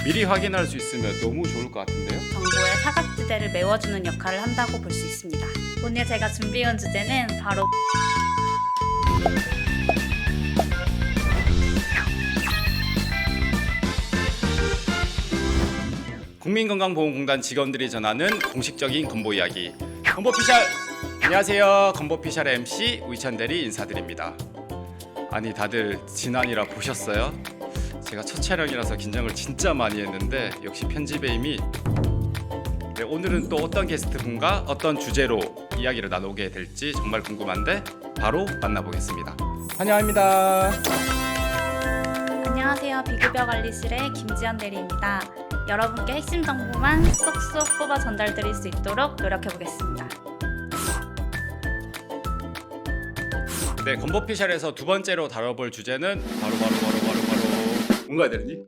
미리 확인할 수 있으면 너무 좋을 것 같은데요? 정보의 사각지대를 메워주는 역할을 한다고 볼 수 있습니다. 오늘 제가 준비해온 주제는 바로 국민건강보험공단 직원들이 전하는 공식적인 건보 이야기 건보피셜! 안녕하세요, 건보피셜의 MC 우희찬 대리 인사드립니다. 아니 다들 지난이라 보셨어요? 제가 첫 촬영이라서 긴장을 진짜 많이 했는데 역시 편집의 힘이. 네, 오늘은 또 어떤 게스트분과 어떤 주제로 이야기를 나누게 될지 정말 궁금한데 바로 만나보겠습니다. 환영합니다. 안녕하세요. 비급여 관리실의 김지연 대리입니다. 여러분께 핵심 정보만 쏙쏙 뽑아 전달드릴 수 있도록 노력해보겠습니다. 네, 건보피셜에서 두 번째로 다뤄볼 주제는 바로 뭔가 해야 되니?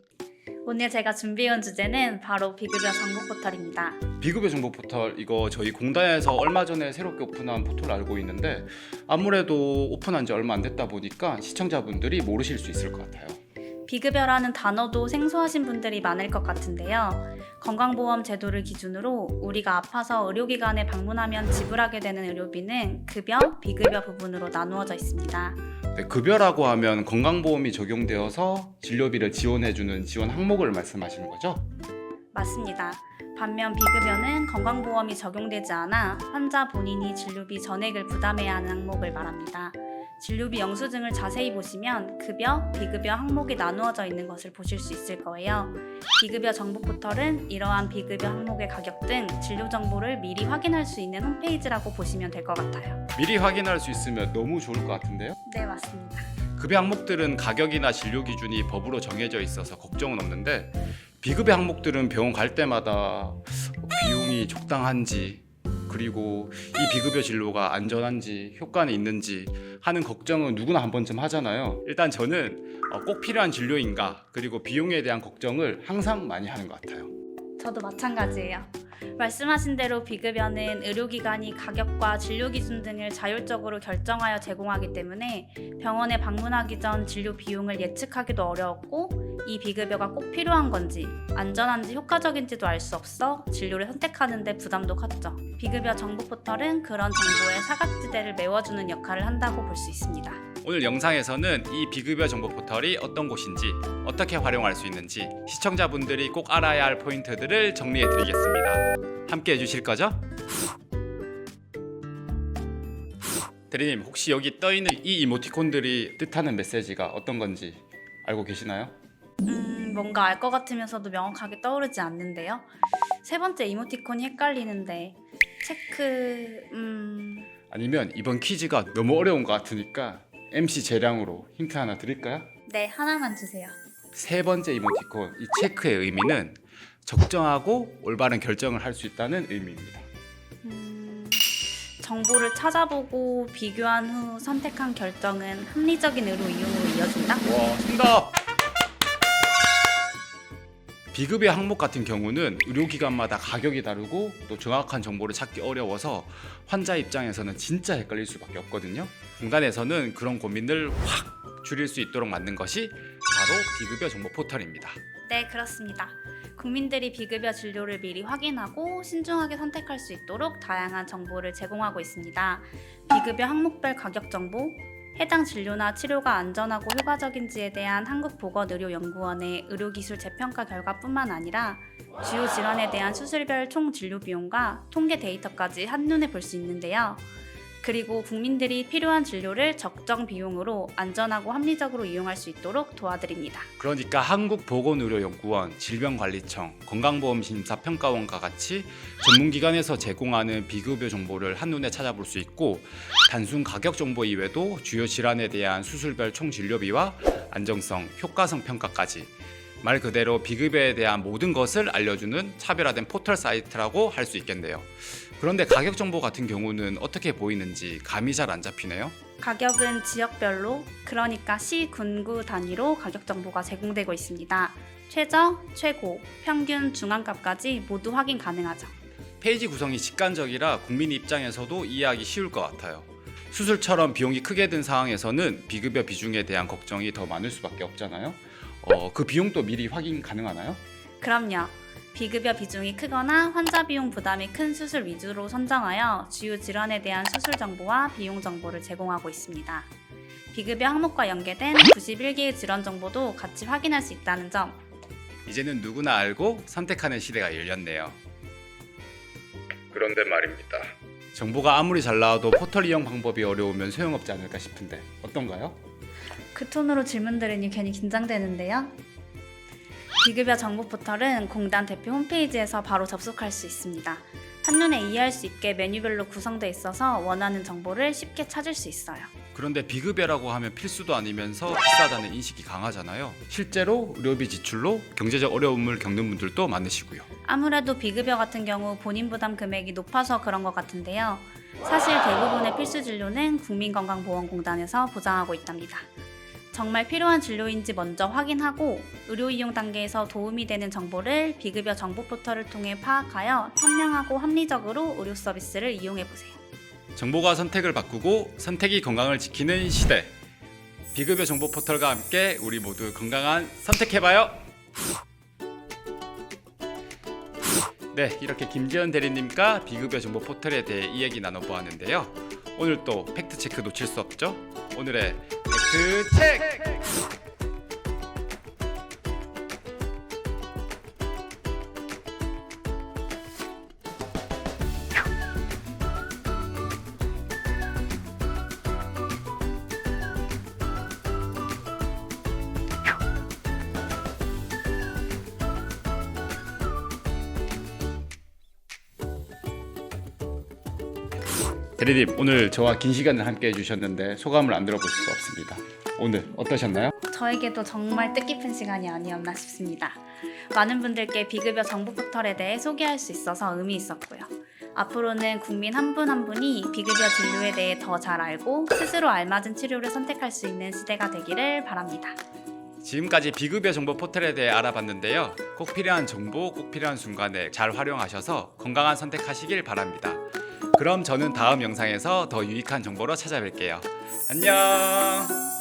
오늘 제가 준비해온 주제는 바로 비급여 정보 포털입니다. 비급여 정보 포털, 이거 저희 공단에서 얼마 전에 새롭게 오픈한 포털을 알고 있는데 아무래도 오픈한 지 얼마 안 됐다 보니까 시청자분들이 모르실 수 있을 것 같아요. 비급여라는 단어도 생소하신 분들이 많을 것 같은데요. 건강보험 제도를 기준으로 우리가 아파서 의료기관에 방문하면 지불하게 되는 의료비는 급여, 비급여 부분으로 나누어져 있습니다. 네, 급여라고 하면 건강보험이 적용되어서 진료비를 지원해주는 지원 항목을 말씀하시는 거죠? 맞습니다. 반면 비급여는 건강보험이 적용되지 않아 환자 본인이 진료비 전액을 부담해야 하는 항목을 말합니다. 진료비 영수증을 자세히 보시면 급여, 비급여 항목이 나누어져 있는 것을 보실 수 있을 거예요. 비급여 정보 포털은 이러한 비급여 항목의 가격 등 진료 정보를 미리 확인할 수 있는 홈페이지라고 보시면 될 것 같아요. 미리 확인할 수 있으면 너무 좋을 것 같은데요? 네, 맞습니다. 급여 항목들은 가격이나 진료 기준이 법으로 정해져 있어서 걱정은 없는데 비급여 항목들은 병원 갈 때마다 비용이 적당한지, 그리고 이 비급여 진료가 안전한지 효과는 있는지 하는 걱정은 누구나 한 번쯤 하잖아요. 일단 저는 꼭 필요한 진료인가, 그리고 비용에 대한 걱정을 항상 많이 하는 것 같아요. 저도 마찬가지예요. 말씀하신 대로 비급여는 의료기관이 가격과 진료 기준 등을 자율적으로 결정하여 제공하기 때문에 병원에 방문하기 전 진료 비용을 예측하기도 어려웠고, 이 비급여가 꼭 필요한 건지 안전한지 효과적인지도 알 수 없어 진료를 선택하는 데 부담도 컸죠. 비급여 정보 포털은 그런 정보의 사각지대를 메워주는 역할을 한다고 볼 수 있습니다. 오늘 영상에서는 이 비급여 정보 포털이 어떤 곳인지, 어떻게 활용할 수 있는지 시청자분들이 꼭 알아야 할 포인트들을 정리해 드리겠습니다. 함께 해주실 거죠? 대리님, 혹시 여기 떠있는 이 이모티콘들이 뜻하는 메시지가 어떤 건지 알고 계시나요? 뭔가 알 것 같으면서도 명확하게 떠오르지 않는데요. 세 번째 이모티콘이 헷갈리는데 아니면 이번 퀴즈가 너무 어려운 것 같으니까 MC 재량으로 힌트 하나 드릴까요? 네, 하나만 주세요. 세 번째 이모티콘, 이 체크의 의미는 적정하고 올바른 결정을 할 수 있다는 의미입니다. 정보를 찾아보고 비교한 후 선택한 결정은 합리적인 의료 이용으로 이어진다? 와, 정답! 비급여 항목 같은 경우는 의료기관마다 가격이 다르고 또 정확한 정보를 찾기 어려워서 환자 입장에서는 진짜 헷갈릴 수밖에 없거든요. 공단에서는 그런 고민을 확 줄일 수 있도록 만든 것이 바로 비급여 정보 포털입니다. 네, 그렇습니다. 국민들이 비급여 진료를 미리 확인하고 신중하게 선택할 수 있도록 다양한 정보를 제공하고 있습니다. 비급여 항목별 가격 정보, 해당 진료나 치료가 안전하고 효과적인지에 대한 한국보건의료연구원의 의료기술 재평가 결과뿐만 아니라 주요 질환에 대한 수술별 총 진료 비용과 통계 데이터까지 한눈에 볼 수 있는데요. 그리고 국민들이 필요한 진료를 적정 비용으로 안전하고 합리적으로 이용할 수 있도록 도와드립니다. 그러니까 한국보건의료연구원, 질병관리청, 건강보험심사평가원과 같이 전문기관에서 제공하는 비급여 정보를 한눈에 찾아볼 수 있고, 단순 가격 정보 이외에도 주요 질환에 대한 수술별 총진료비와 안정성, 효과성 평가까지 말 그대로 비급여에 대한 모든 것을 알려주는 차별화된 포털 사이트라고 할 수 있겠네요. 그런데 가격 정보 같은 경우는 어떻게 보이는지 감이 잘 안 잡히네요. 가격은 지역별로, 그러니까 시, 군구 단위로 가격 정보가 제공되고 있습니다. 최저, 최고, 평균, 중앙값까지 모두 확인 가능하죠. 페이지 구성이 직관적이라 국민 입장에서도 이해하기 쉬울 것 같아요. 수술처럼 비용이 크게 든 상황에서는 비급여 비중에 대한 걱정이 더 많을 수밖에 없잖아요. 그 비용도 미리 확인 가능하나요? 그럼요. 비급여 비중이 크거나 환자 비용 부담이 큰 수술 위주로 선정하여 주요 질환에 대한 수술 정보와 비용 정보를 제공하고 있습니다. 비급여 항목과 연계된 91개의 질환 정보도 같이 확인할 수 있다는 점. 이제는 누구나 알고 선택하는 시대가 열렸네요. 그런데 말입니다. 정보가 아무리 잘 나와도 포털 이용 방법이 어려우면 소용없지 않을까 싶은데 어떤가요? 그 톤으로 질문 들으니 괜히 긴장되는데요. 비급여 정보 포털은 공단 대표 홈페이지에서 바로 접속할 수 있습니다. 한눈에 이해할 수 있게 메뉴별로 구성되어 있어서 원하는 정보를 쉽게 찾을 수 있어요. 그런데 비급여라고 하면 필수도 아니면서 비싸다는 인식이 강하잖아요. 실제로 의료비 지출로 경제적 어려움을 겪는 분들도 많으시고요. 아무래도 비급여 같은 경우 본인 부담 금액이 높아서 그런 것 같은데요. 사실 대부분의 필수 진료는 국민건강보험공단에서 보장하고 있답니다. 정말 필요한 진료인지 먼저 확인하고 의료 이용 단계에서 도움이 되는 정보를 비급여 정보 포털을 통해 파악하여 현명하고 합리적으로 의료 서비스를 이용해 보세요. 정보가 선택을 바꾸고 선택이 건강을 지키는 시대. 비급여 정보 포털과 함께 우리 모두 건강한 선택해봐요. 네, 이렇게 김지연 대리님과 비급여 정보 포털에 대해 이야기 나눠보았는데요. 오늘 또 팩트체크 놓칠 수 없죠? 오늘의 팩트체크! 대리님, 오늘 저와 긴 시간을 함께 해주셨는데 소감을 안 들어볼 수가 없습니다. 오늘 어떠셨나요? 저에게도 정말 뜻깊은 시간이 아니었나 싶습니다. 많은 분들께 비급여 정보 포털에 대해 소개할 수 있어서 의미 있었고요. 앞으로는 국민 한 분 한 분이 비급여 진료에 대해 더 잘 알고 스스로 알맞은 치료를 선택할 수 있는 시대가 되기를 바랍니다. 지금까지 비급여 정보 포털에 대해 알아봤는데요. 꼭 필요한 정보, 꼭 필요한 순간에 잘 활용하셔서 건강한 선택하시길 바랍니다. 그럼 저는 다음 영상에서 더 유익한 정보로 찾아뵐게요. 안녕!